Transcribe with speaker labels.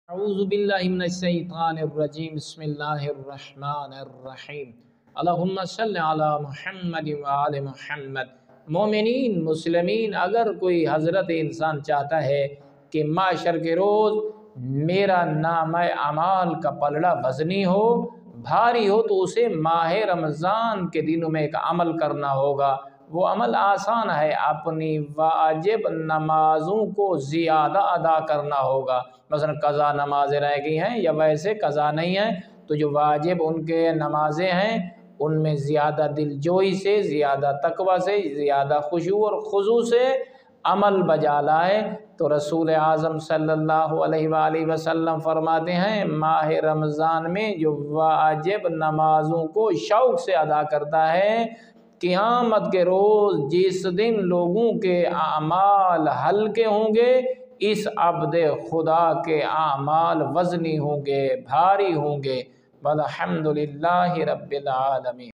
Speaker 1: اعوذ باللہ من الشیطان الرجیم بسم اللہ الرحمن الرحیم اللہم صلی علی محمد وآل محمد۔ مومنین مسلمین، اگر کوئی حضرت انسان چاہتا ہے کہ معاشر کے روز میرا نامہ اعمال کا پلڑا وزنی ہو، بھاری ہو، تو اسے ماہ رمضان کے دنوں میں ایک عمل کرنا ہوگا۔ وہ عمل آسان ہے، اپنی واجب نمازوں کو زیادہ ادا کرنا ہوگا۔ مثلا قضا نمازیں رہ گئی ہیں یا ویسے قضا نہیں ہیں، تو جو واجب ان کے نمازیں ہیں ان میں زیادہ دلجوئی سے، زیادہ تقوی سے، زیادہ خشوع اور خضوع سے عمل بجا لائے۔ تو رسول اعظم صلی اللہ علیہ وآلہ وسلم فرماتے ہیں، ماہ رمضان میں جو واجب نمازوں کو شوق سے ادا کرتا ہے، قیامت کے روز جس دن لوگوں کے اعمال ہلکے ہوں گے، اس عبد خدا کے اعمال وزنی ہوں گے، بھاری ہوں گے۔ والحمدللہ رب العالمین۔